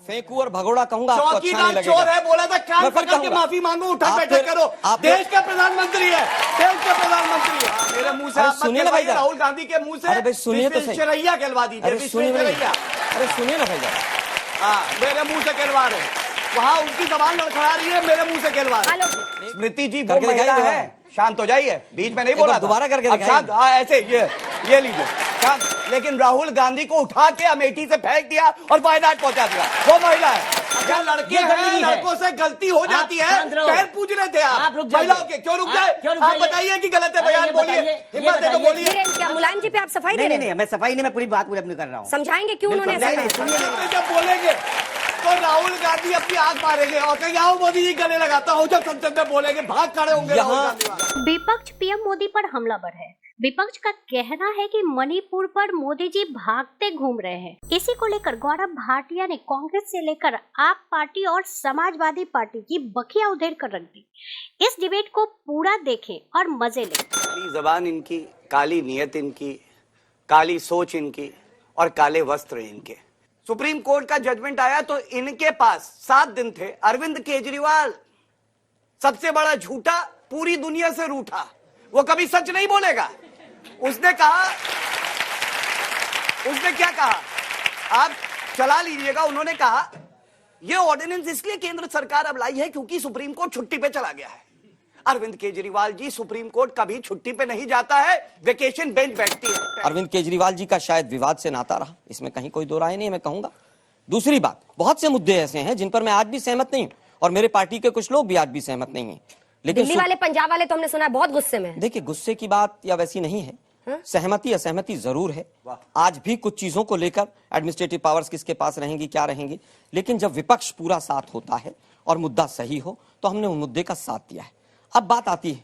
फेंकू और भगोड़ा कहूंगा आपको अच्छा नहीं चौकीदार लगेगा। चोर है, बोला था कान मैं फिर पकड़ के कहूंगा। माफी मांगो, उठक आप बैठक फिर- करो। आप देश का प्रधानमंत्री है, देश का प्रधानमंत्री है। मेरे मुंह से अरे आप मत सुनिए ना भाई कहवाइए, साहब। राहुल गांधी के मुंह से अरे भाई सुनिए तो सही। विश्वेश्वरैया कहलवा दीजिए, अरे सुनिए ना विश्वेश्वरैया। अरे सुनिए ना भाई साहब। हाँ, मेरे मुंह से कहलवा रहे, वहां उनकी जबान लड़खड़ा रही है, मेरे मुंह से कहलवा रहे। स्मृति जी वो करके महिला दिखाइए है, शांत हो जाइए, बीच में नहीं एक बोला बार था। दोबारा करके अब दिखाइए। शांत, हाँ ऐसे ये लीजिए शांत। लेकिन राहुल गांधी को उठा के अमेठी से फेंक दिया और वायनाड पहुंचा दिया, वो महिला है। क्या लड़के हैं, लड़कों से गलती हो जाती है, पैर पूज रहे थे आप महिलाओं के, क्यों रुक जाए? आप बताइए कि गलत है, बयान बोलिए, हिम्मत है तो बोलिए। क्या मुलायम जी पे आप सफाई दे रहे हैं? मैं सफाई नहीं, मैं पूरी बात पूरी अपनी कर रहा हूँ। समझाएंगे क्यों उन्होंने ऐसा कहा? जब बोलेंगे तो राहुल गांधी अपनी आंख मारेंगे और कहेंगे आओ मोदी जी गले लगाता हूँ, जब संसद में बोलेंगे भाग खड़े होंगे राहुल गांधी वहां। विपक्ष पीएम मोदी पर हमलावर है। विपक्ष का कहना है कि मणिपुर पर मोदी जी भागते घूम रहे हैं। इसी को लेकर गौरव भाटिया ने कांग्रेस से लेकर आप पार्टी और समाजवादी पार्टी की बखिया उधेड़ कर रख दी। इस डिबेट को पूरा देखें और मजे लें। काली जबान इनकी, काली नीयत इनकी, काली सोच इनकी और काले वस्त्र इनके। सुप्रीम कोर्ट का जजमेंट आया तो इनके पास 7 दिन थे। अरविंद केजरीवाल सबसे बड़ा झूठा, पूरी दुनिया से रूठा, वो कभी सच नहीं बोलेगा। उसने कहा, उसने क्या कहा आप चला लीजिएगा। उन्होंने कहा यह ऑर्डिनेंस इसलिए केंद्र सरकार अब लाई है क्योंकि सुप्रीम कोर्ट छुट्टी पे चला गया है। अरविंद केजरीवाल जी, सुप्रीम कोर्ट कभी छुट्टी पे नहीं जाता है, वेकेशन बेंच बैठती है। अरविंद केजरीवाल जी का शायद विवाद से नाता रहा, इसमें कहीं कोई दो राय नहीं, मैं कहूंगा। दूसरी बात, बहुत से मुद्दे ऐसे हैं जिन पर मैं आज भी सहमत नहीं हूं और मेरे पार्टी के कुछ लोग भी आज भी सहमत नहीं हैं। लेकिन दिल्ली वाले, पंजाब वाले तो हमने सुना है बहुत गुस्से में हैं। देखिए, गुस्से की बात या वैसी नहीं है, सहमति असहमति जरूर है। आज भी कुछ चीजों को लेकर एडमिनिस्ट्रेटिव पावर्स किसके पास रहेंगी, क्या रहेंगी, लेकिन जब विपक्ष पूरा साथ होता है और मुद्दा सही हो तो हमने उस मुद्दे का साथ दिया है। अब बात आती है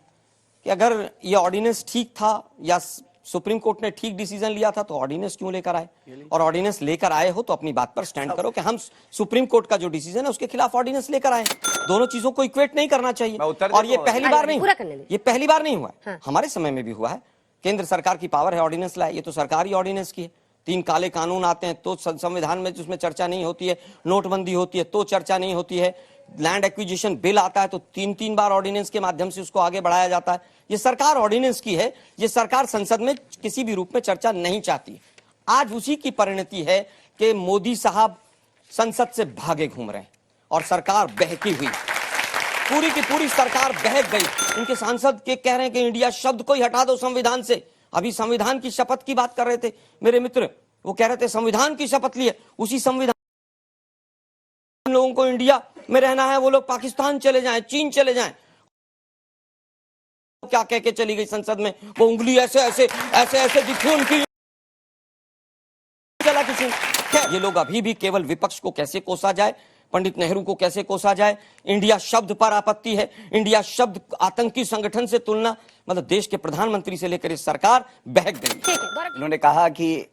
कि अगर ये ऑर्डिनेंस ठीक था या सुप्रीम कोर्ट ने ठीक डिसीजन लिया था तो ऑर्डिनेंस क्यों लेकर आए, और ऑर्डिनेंस लेकर आए हो तो अपनी बात पर स्टैंड करो कि हम सुप्रीम कोर्ट का जो डिसीजन है उसके खिलाफ ऑर्डिनेंस लेकर आए। दोनों चीजों को इक्वेट नहीं करना चाहिए। और ये पहली बार नहीं हुआ, ये पहली बार नहीं हुआ है, हमारे समय में भी हुआ है। केंद्र सरकार की पावर है ऑर्डिनेंस लाए, ये तो सरकारी ऑर्डिनेंस की है। 3 काले कानून आते हैं तो संविधान में उसमें चर्चा नहीं होती है, नोटबंदी होती है तो चर्चा नहीं होती है, लैंड एक्विजिशन बिल आता है तो 3 बार ऑर्डिनेंस के माध्यम से उसको आगे बढ़ाया जाता है। ये सरकार ऑर्डिनेंस की है, ये सरकार संसद में किसी भी रूप में चर्चा नहीं चाहती। आज उसी की परिणति है कि मोदी साहब संसद से भागे घूम रहे हैं और सरकार बहकी हुई, पूरी की पूरी सरकार बहक गई। इनके सांसद के कह रहे हैं कि इंडिया शब्द को ही हटा दो संविधान से। अभी संविधान की शपथ की बात कर रहे थे मेरे मित्र, वो कह रहे थे संविधान की शपथ लिए, उसी संविधान लोगों को इंडिया में रहना है, वो लोग पाकिस्तान चले जाएं, चीन चले जाएं। क्या कह के चली गई संसद में, वो उंगली ऐसे ऐसे ऐसे ऐसे दिखी उनकी, चला किसी। ये लोग अभी भी केवल विपक्ष को कैसे कोसा जाए, पंडित नेहरू को कैसे कोसा जाए, इंडिया शब्द पर आपत्ति है, इंडिया शब्द आतंकी संगठन से तुलना, मतलब देश के प्रधानमंत्री से लेकर इस सरकार बहक गई। इन्होंने कहा कि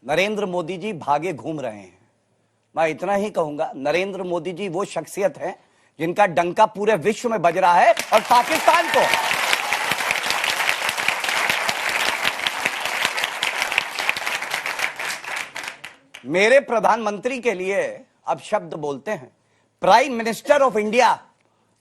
नरेंद्र मोदी जी भागे घूम रहे हैं। मैं इतना ही कहूंगा, नरेंद्र मोदी जी वो शख्सियत है जिनका डंका पूरे विश्व में बज रहा है और पाकिस्तान को मेरे प्रधानमंत्री के लिए अब शब्द बोलते हैं, प्राइम मिनिस्टर ऑफ इंडिया।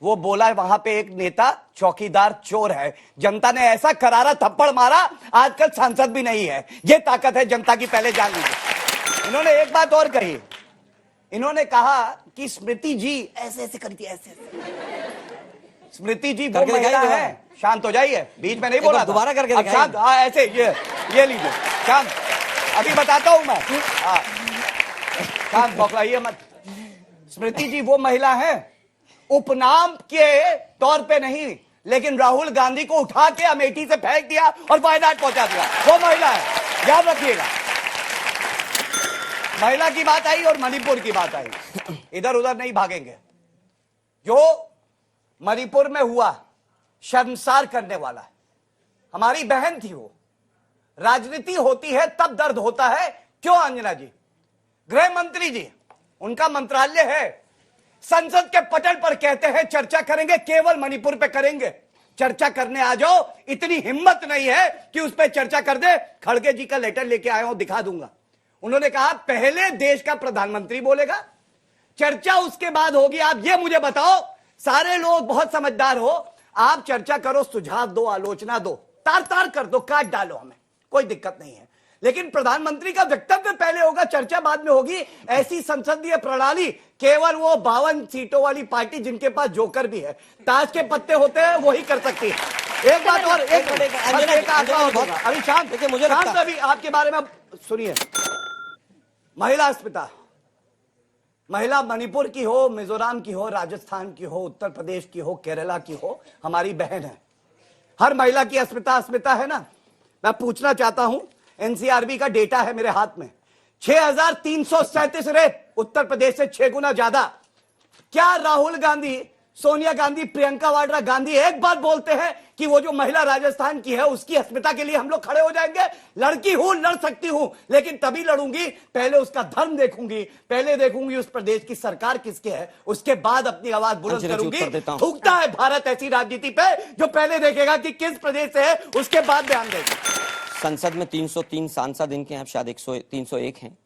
वो बोला वहां पे एक नेता चौकीदार चोर है, जनता ने ऐसा करारा थप्पड़ मारा, आजकल सांसद भी नहीं है। ये ताकत है जनता की, पहले जान लीजिए। इन्होंने एक बात और कही, इन्होंने कहा कि स्मृति जी ऐसे ऐसे करती है, ऐसे स्मृति जी वो महिला है। शांत हो जाइए, बीच में नहीं बोला, दोबारा करके अब शांत, हाँ ऐसे ये लीजिए शांत, अभी बताता हूं मैं। शांत, बौखलाइए मत। स्मृति जी वो महिला है, उपनाम के तौर पे नहीं, लेकिन राहुल गांधी को उठा के अमेठी से फेंक दिया और वायनाड पहुंचा दिया, वो महिला है, याद रखिएगा। महिला की बात आई और मणिपुर की बात आई, इधर उधर नहीं भागेंगे। जो मणिपुर में हुआ शर्मसार करने वाला है। हमारी बहन थी वो। राजनीति होती है तब दर्द होता है, क्यों अंजना जी? गृह मंत्री जी, उनका मंत्रालय है, संसद के पटल पर कहते हैं चर्चा करेंगे, केवल मणिपुर पे करेंगे। चर्चा करने आ जाओ, इतनी हिम्मत नहीं है कि उस पर चर्चा कर दे। खड़गे जी का लेटर लेके आया हूं, दिखा दूंगा। उन्होंने कहा पहले देश का प्रधानमंत्री बोलेगा, चर्चा उसके बाद होगी। आप ये मुझे बताओ, सारे लोग बहुत समझदार हो, आप चर्चा करो, सुझाव दो, आलोचना दो, तार तार कर दो, काट डालो, हमें कोई दिक्कत नहीं है। लेकिन प्रधानमंत्री का वक्तव्य पहले होगा, चर्चा बाद में होगी। ऐसी संसदीय प्रणाली केवल वो 52 सीटों वाली पार्टी जिनके पास जोकर भी है, ताश के पत्ते होते हैं, वही कर सकती है। एक बात और, अभी शांत देखिए, मुझे शांत अभी आपके बारे में सुनिए। महिला अस्मिता, महिला मणिपुर की हो, मिजोरम की हो, राजस्थान की हो, उत्तर प्रदेश की हो, केरला की हो, हमारी बहन है। हर महिला की अस्मिता है ना। मैं पूछना चाहता हूं, एनसीआरबी का डेटा है मेरे हाथ में, 6337 रेप, उत्तर प्रदेश से 6 गुना ज्यादा। क्या राहुल गांधी, सोनिया गांधी, प्रियंका वाड्रा गांधी एक बात बोलते हैं कि वो जो महिला राजस्थान की है उसकी अस्मिता के लिए हम लोग खड़े हो जाएंगे? लड़की हूं, लड़ सकती हूं, लेकिन तभी लड़ूंगी, पहले उसका धर्म देखूंगी, पहले देखूंगी उस प्रदेश की सरकार किसके है, उसके बाद अपनी आवाज बुलंद करूंगी। थूकता है भारत ऐसी राजनीति पे जो पहले देखेगा कि किस प्रदेश से है, उसके बाद ध्यान देगा। संसद में 303 सांसद इनके हैं, शायद 301 हैं।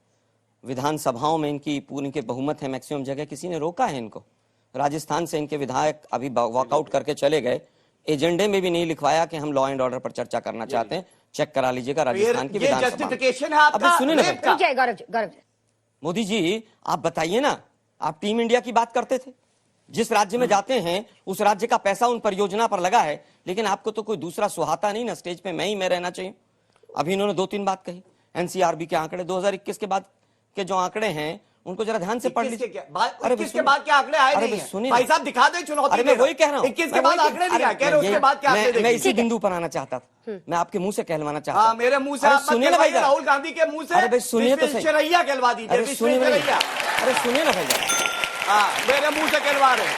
विधानसभाओं में इनकी पूरी के बहुमत है, मैक्सिमम जगह। किसी ने रोका है इनको? राजस्थान से इनके विधायक अभी वॉकआउट करके चले गए, एजेंडे में भी नहीं लिखवाया कि हम लॉ एंड ऑर्डर पर चर्चा करना चाहते हैं। चेक करा लीजिएगा राजस्थान की विधानसभा। जस्टिफिकेशन है आपका? सुनिए ना गौरव जी, मोदी जी आप बताइए ना, आप टीम इंडिया की बात करते थे, जिस राज्य में जाते हैं उस राज्य का पैसा उन परियोजना पर लगा है, लेकिन आपको तो कोई दूसरा सुहाता नहीं ना स्टेज पे, मैं रहना चाहिए। अभी इन्होंने 2-3 बात कही, एनसीआरबी के आंकड़े 2021 के बाद के जो आंकड़े हैं उनको जरा ध्यान से पढ़ लीजिए। अरे 21 के बाद क्या आंकड़े आए नहीं हैं? भाई साहब दिखा दे चुनौती। अरे मैं वही कह रहा हूँ, 21 के बाद आंकड़े नहीं आए, कह रहे उसके बाद क्या आंकड़े? मैं इसी बिंदु पर आना चाहता था, मैं आपके मुंह से कहलवाना चाहता था। मेरे मुंह से सुनिए ना भाई, राहुल गांधी के मुंह से। अरे भाई सुनिए तो सही, विश्वेश्वरैया कहलवा दीजिए। अरे सुनिए ना भाई, हाँ मेरे मुंह से कहलवा रहे,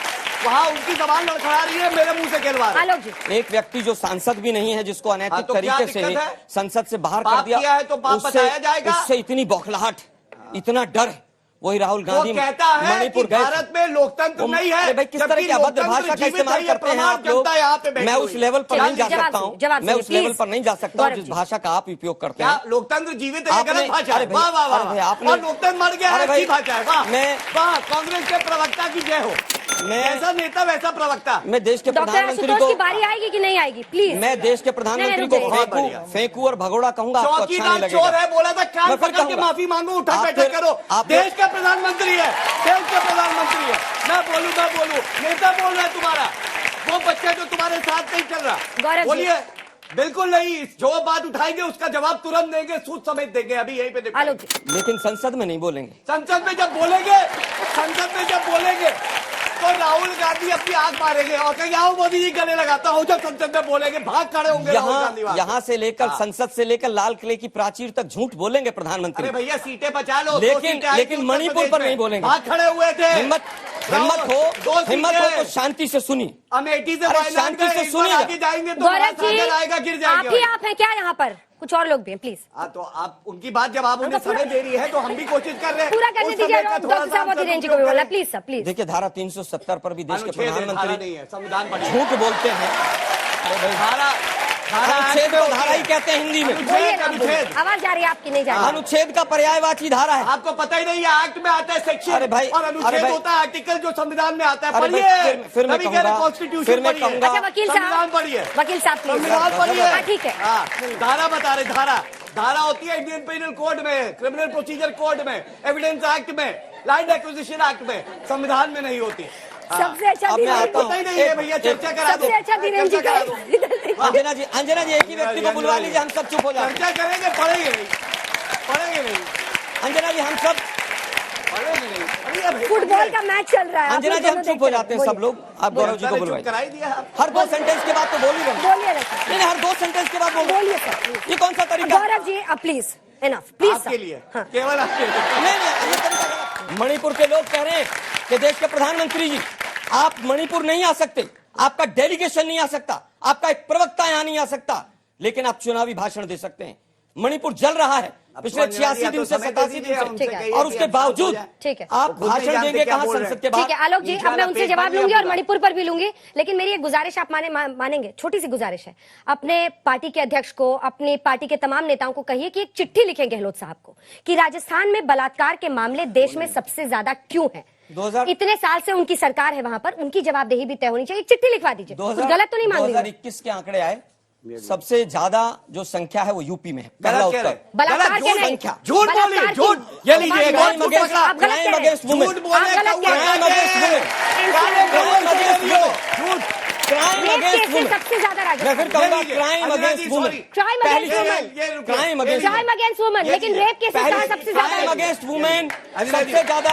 वहाँ उनकी जबान लड़खड़ा रही है, मेरे मुंह से कहलवा रहे। एक व्यक्ति जो सांसद भी नहीं है, जिसको अनैतिक तरीके से संसद से बाहर कर दिया है, तो पाप बताया जाएगा। उससे इतनी बौखलाहट, इतना डर, वही राहुल गांधी कहता है मणिपुर कि भारत में लोकतंत्र नहीं है। भाई किस तरह की अभद्र भाषा का इस्तेमाल करते हैं आप लोग? मैं उस लेवल पर नहीं जा सकता हूँ, मैं उस लेवल पर नहीं जा सकता हूँ जिस भाषा का आप उपयोग करते हैं। लोकतंत्र जीवित है, गलत भाषा है। वाह वाह वाह, और लोकतंत्र मर गया है, अच्छी भाषा है। वाह, कांग्रेस के प्रवक्ता की जय हो। ऐसा नेता वैसा प्रवक्ता। मैं देश के प्रधानमंत्री को, बारी आएगी कि नहीं आएगी प्लीज, मैं देश के प्रधानमंत्री को फेंकू और भगोड़ा कहूंगा, आपको अच्छा नहीं लगेगा। चोर है बोला था, कान पकड़ के माफी मांगो, उठा बैठक करो। देश का प्रधानमंत्री है, देश का प्रधानमंत्री है। मैं बोलूं, नेता बोल रहा है तुम्हारा, वो बच्चा जो तुम्हारे साथ नहीं चल रहा, बोलिए। बिल्कुल नहीं, जो बात उठाएंगे उसका जवाब तुरंत देंगे, सूद समेत देंगे। अभी यहीं पे लेकिन संसद में नहीं बोलेंगे। संसद में जब बोलेंगे तो राहुल गांधी अपनी आंख मारेंगे और कहेंगे आओ मोदी जी गले लगाता हूँ। जब संसद में बोलेंगे भाग खड़े होंगे राहुल गांधी। यहाँ से लेकर संसद से लेकर लाल किले की प्राचीर तक झूठ बोलेंगे प्रधानमंत्री। अरे भैया सीटें बचा लो, लेकिन मणिपुर पर नहीं बोलेंगे। भाग खड़े हुए थे। हिम्मत हो तो शांति से सुनी, अमेठी से शांति से सुनिए। आगे जाएंगे तो आएगा, गिर जाएंगे। आप हैं क्या यहाँ पर? कुछ और लोग भी हैं प्लीज। तो आप उनकी बात जब आप उन्हें समय दे रही है तो हम भी कोशिश कर रहे हैं पूरा करने दीजिए। डॉक्टर साहब जी को भी बोला प्लीज सर, प्लीज। देखिए धारा 370 पर भी देश के प्रधानमंत्री नहीं है, संविधान पर झूठ बोलते हैं। अनुच्छेद को धारा ही कहते हैं हिंदी में। अनुच्छेद आवाज जा रही है आपकी, नहीं जा रही। अनुच्छेद का पर्यायवाची धारा है। आपको पता ही नहीं है, एक्ट में आता है सेक्शन। अरे भाई, और अनुच्छेद होता है आर्टिकल जो संविधान में आता है। पढ़िए, फिर मैं कहूंगा कॉन्स्टिट्यूशन पढ़िए। अच्छा वकील साहब पढ़िए, संविधान पढ़िए। ठीक है, धारा बता रहे, धारा होती है इंडियन पेनल कोड में, क्रिमिनल प्रोसीजर कोड में, एविडेंस एक्ट में, लैंड एक्विजिशन एक्ट में, संविधान में नहीं होती। सबसे अच्छा भैया चर्चा करा दो। सबसे अच्छा धीरेन्द्र जी का। अंजना जी एक ही व्यक्ति को बुलवा लीजिए, हम सब चुप हो जाए। चर्चा करेंगे, पढ़ेंगे नहीं। अंजना जी हम सब पढ़ेंगे नहीं। फुटबॉल का मैच चल रहा है अंजना जी, हम चुप हो जाते हैं सब लोग। आप गौरव जी को बुलवाइए। कराई दिया हर 2 सेंटेंस के बाद तो बोलिए नहीं, हर 2 सेंटेंस के बाद बोलिए सर। ये कौन सा तरीका? Gaurav ji please, enough please. आपके लिए केवल आपके लिए नहीं। मणिपुर के लोग कह रहे हैं कि देश के प्रधानमंत्री जी आप मणिपुर नहीं आ सकते, आपका डेलीगेशन नहीं आ सकता, आपका एक प्रवक्ता यहाँ नहीं आ सकता, लेकिन आप चुनावी भाषण दे सकते हैं। मणिपुर जल रहा है पिछले 86 दिन से 87 दिन से, और उसके बावजूद आप भाषण देंगे कहाँ संसद के बाहर? ठीक है आलोक जी, अब मैं उनसे जवाब लूंगी और मणिपुर पर भी लूंगी, लेकिन मेरी एक गुजारिश आप मानेंगे, छोटी सी गुजारिश है। अपने पार्टी के अध्यक्ष को, अपनी पार्टी के तमाम नेताओं को कहिए कि एक चिट्ठी लिखें गहलोत साहब को कि राजस्थान में बलात्कार के मामले देश में सबसे ज्यादा क्यों है, इतने साल से उनकी सरकार है वहां पर, उनकी जवाबदेही भी तय होनी चाहिए। एक चिट्ठी लिखवा दीजिए, कुछ गलत तो नहीं मान रही। 2021 के आंकड़े आए, सबसे ज्यादा जो संख्या है वो यूपी में है। गलत कह रहे हैं। बलात्कार के नहीं, संख्या। झूठ बोली, झूठ। ये लीजिए, आप क्राइम गलत कह रहे हैं। अगेंस्ट वुमेन, झूठ बोलने आप का गलत कह रहे हैं। Crime against women, crime against women, crime rape against cases women. सबसे ज्यादा मैं फिर राजस्थान, कहूंगा crime against women, crime against women, crime against crime against women, लेकिन रेप केसेस कहाँ सबसे ज्यादा क्राइम है? अगेंस्ट वुमेन सबसे ज्यादा,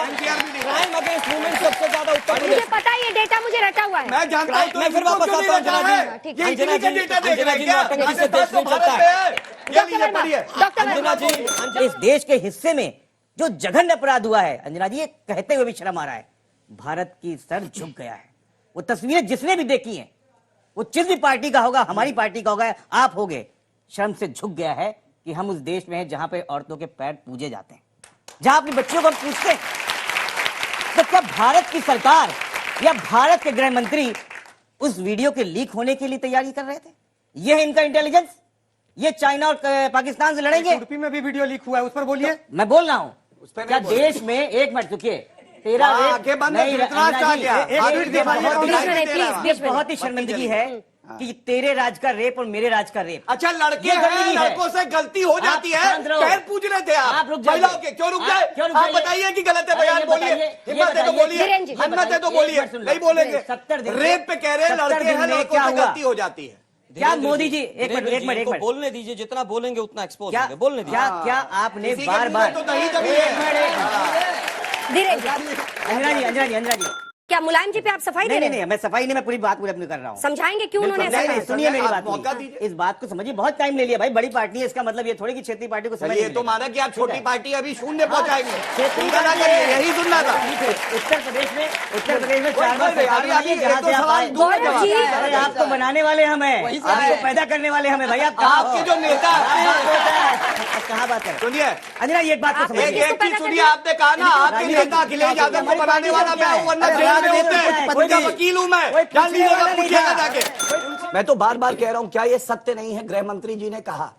क्राइम अगेंस्ट वुमेन सबसे ज्यादा उत्तर मुझे प्रदेश। पता है, ये डेटा मुझे रटा हुआ है। मैं जानता हूं, मैं फिर वापस आता हूं अंजना जी, ठीक है। अंजना जी, अंजना जी, नौटंकी से देश नहीं चलता है। डॉक्टर वर्मा, डॉक्टर अंजना वर्मा, जी, इस देश के हिस्से में जो जघन्य अपराध हुआ है, अंजना जी, ये कहते हुए भी शर्म आ रहा है। भारत की सर झुक गया है। वो तस्वीरें जिसने भी देखी हैं, वो जिस भी पार्टी का होगा, हमारी पार्टी का होगा, आप होगे, शर्म से झुक गया है कि हम उस देश में हैं जहां पे औरतों के पैर पूजे जाते हैं, जहां अपनी बच्चियों को हम पूछते हैं। तो क्या भारत की सरकार या भारत के गृह मंत्री उस वीडियो के लीक होने के लिए तैयारी कर रहे थे? ये है इनका इंटेलिजेंस? ये चाइना और पाकिस्तान से लड़ेंगे? उडुपी में भी वीडियो लीक हुआ है, उस पर बोलिए। मैं बोल रहा हूं, पर क्या नहीं बोल देश में, एक मिनट रुकिए, तेरा हाँ, रेप आंखें बंद नहीं, है, धृतराष्ट्र आ अंजना जी, गया। एक हाँ, मिनट, बीच में बहुत नहीं, ही- नहीं, प्लीज, ये बीच में बहुत ही शर्मिंदगी है कि तेरे राज का रेप और मेरे राज का रेप। अच्छा, लड़के ये हैं, गंदगी है। लड़कों से गलती हो जाती है। शांत रहो। पैर पूज रहे थे आप रुक जाइए। महिलाओं के, क्यों रुक जाए? क्यों रुक आप जाइए? बताइए कि गलत है, अरे बयान ये बोलिए, बताइए, ये हिम्मत है तो बताइए, बोलिए, धीरेन्द्र जी, हिम्मत है तो एक बोलिए, मिनट सुन लो। नहीं बोलेंगे। 70 दिन रेप पे कह रहे हैं, 70 लड़के दिन हैं, में लड़कों क्या से हुआ? गलती हो जाती है। क्या मोदी जी, एक मिनट, एक मिनट, एक मिनट, बोलने दीजिए, जितना बोलेंगे उतना एक्सपोज क्या होंगे, बोलने दीजिए। क्या क्या आपने इसी के बार मुंह में बार, तो दही जमी एक है। मिनट, एक मिनट, धीरेन्द्र, अंजना जी, अंजना जी, अंजना जी, क्या मुलायम जी पे आप सफाई दे नहीं रहे नहीं हैं? नहीं, मैं सफाई नहीं, मैं पूरी बात पूरी अपनी कर रहा हूँ। समझाएंगे क्यों उन्होंने ऐसा नहीं कहा? नहीं, सुनिए मेरी आप बात, मौका सुनिए। दीजिए। इस बात को समझिए, बहुत टाइम ले लिया भाई, बड़ी पार्टी है, इसका मतलब ये थोड़ी कि क्षेत्रीय पार्टी को समय चलिए, नहीं तो मिलेगा। माना कि आप छोटी ठीक है। पार्टी अभी शून्य पहुंचाएंगे, क्षेत्रीय चिंता ना पार्टी करिए, है। यही सुनना था। उत्तर प्रदेश में 4 बार कोई नहीं, सरकार अभी बनी है, जहाँ एक से दो आप सवाल आए। दूंगा गौरव जी, जवाब। अरे आपको बनाने वाले हम हैं, आपको पैदा करने वाले हम हैं भाई। आप कहाँ आपके हो? जो नेता आप कहाँ बात कर? सुनिए, अंजना ये बात को आप समझिए। एक किसको एक पैदा चीज सुनिए, करना? आपने कहा ना आपके नेता अखिलेश यादव को बनाने वाला मैं हूं, वरना जेल में होते, उनका वकील हूं मैं, जान लीजिएगा, पूछिएगा जाके। मैं तो बार बार कह रहा हूं, क्या ये सत्य नहीं है? गृह मंत्री जी ने कहा,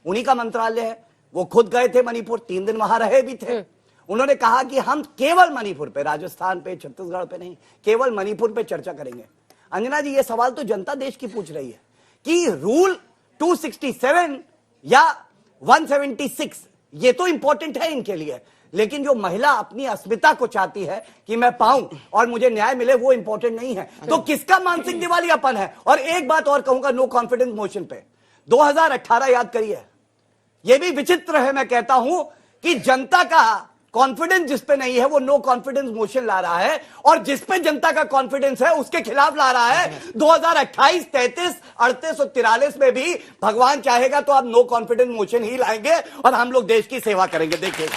उन्हीं का मंत्रालय है, वो खुद गए थे मणिपुर, 3 दिन वहां रहे भी थे। उन्होंने कहा कि हम केवल मणिपुर पे, राजस्थान पे, छत्तीसगढ़ पे नहीं, केवल मणिपुर पे चर्चा करेंगे। अंजना जी, ये सवाल तो जनता देश की पूछ रही है कि रूल 267 या 176 ये तो इंपॉर्टेंट है इनके लिए, लेकिन जो महिला अपनी अस्मिता को चाहती है कि मैं पाऊं और मुझे न्याय मिले, वो इंपॉर्टेंट नहीं है। तो किसका मानसिक दिवालियापन है? और एक बात और कहूंगा, नो कॉन्फिडेंस मोशन पे 2018 याद करिए, यह भी विचित्र है, मैं कहता हूं कि जनता का कॉन्फिडेंस जिस पे नहीं है वो नो कॉन्फिडेंस मोशन ला रहा है, और जिस पे जनता का कॉन्फिडेंस है उसके खिलाफ ला रहा है। 2028, 33, 38 और 43 में भी भगवान चाहेगा तो आप नो कॉन्फिडेंस मोशन ही लाएंगे और हम लोग देश की सेवा करेंगे। देखिए,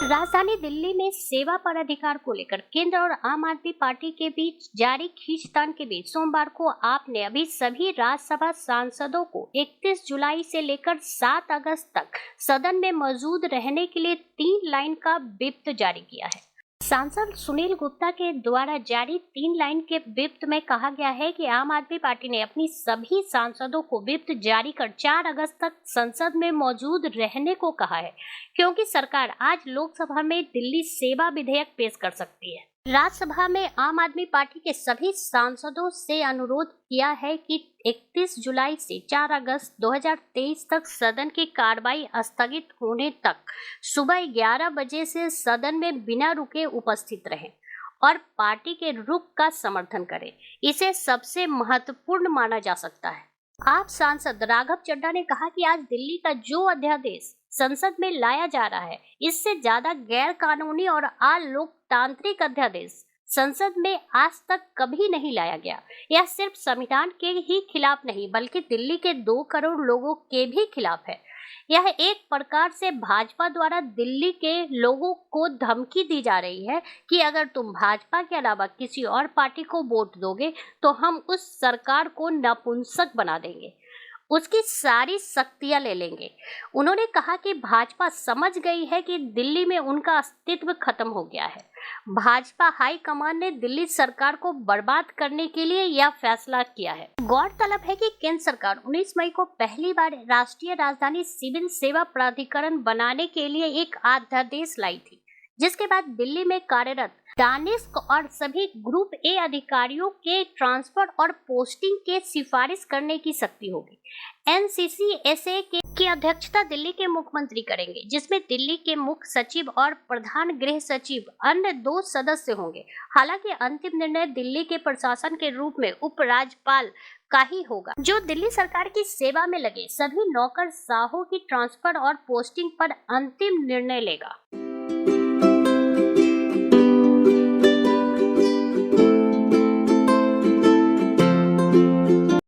राजधानी दिल्ली में सेवा पर अधिकार को लेकर केंद्र और आम आदमी पार्टी के बीच जारी खींचतान के बीच सोमवार को आपने अभी सभी राज्यसभा सांसदों को 31 जुलाई से लेकर 7 अगस्त तक सदन में मौजूद रहने के लिए 3 लाइन का व्हिप जारी किया है। सांसद सुनील गुप्ता के द्वारा जारी 3 लाइन के व्हिप में कहा गया है कि आम आदमी पार्टी ने अपनी सभी सांसदों को व्हिप जारी कर 4 अगस्त तक संसद में मौजूद रहने को कहा है, क्योंकि सरकार आज लोकसभा में दिल्ली सेवा विधेयक पेश कर सकती है। राज्यसभा में आम आदमी पार्टी के सभी सांसदों से अनुरोध किया है कि 31 जुलाई से 4 अगस्त 2023 तक सदन की कार्रवाई स्थगित होने तक सुबह 11 बजे से सदन में बिना रुके उपस्थित रहें और पार्टी के रुख का समर्थन करें। इसे सबसे महत्वपूर्ण माना जा सकता है। आप सांसद राघव चड्ढा ने कहा कि आज दिल्ली का जो अध्यादेश संसद में लाया जा रहा है, इससे ज्यादा गैर कानूनी और अलोकतांत्रिक अध्यादेश संसद में आज तक कभी नहीं लाया गया। यह सिर्फ संविधान के ही खिलाफ नहीं बल्कि दिल्ली के 2 करोड़ लोगों के भी खिलाफ है। यह एक प्रकार से भाजपा द्वारा दिल्ली के लोगों को धमकी दी जा रही है कि अगर तुम भाजपा के अलावा किसी और पार्टी को वोट दोगे तो हम उस सरकार को नपुंसक बना देंगे, उसकी सारी शक्तियां ले लेंगे। उन्होंने कहा कि भाजपा समझ गई है कि दिल्ली में उनका अस्तित्व खत्म हो गया है। भाजपा हाईकमान ने दिल्ली सरकार को बर्बाद करने के लिए यह फैसला किया है। गौरतलब है कि केंद्र सरकार 19 मई को पहली बार राष्ट्रीय राजधानी सिविल सेवा प्राधिकरण बनाने के लिए एक अध्यादेश लाई थी, जिसके बाद दिल्ली में कार्यरत दानिश और सभी ग्रुप ए अधिकारियों के ट्रांसफर और पोस्टिंग के सिफारिश करने की शक्ति होगी। NCCSA की अध्यक्षता दिल्ली के मुख्यमंत्री करेंगे, जिसमें दिल्ली के मुख्य सचिव और प्रधान गृह सचिव अन्य 2 सदस्य होंगे। हालांकि अंतिम निर्णय दिल्ली के प्रशासन के रूप में उपराज्यपाल का ही होगा, जो दिल्ली सरकार की सेवा में लगे सभी नौकरशाहों की ट्रांसफर और पोस्टिंग पर अंतिम निर्णय लेगा।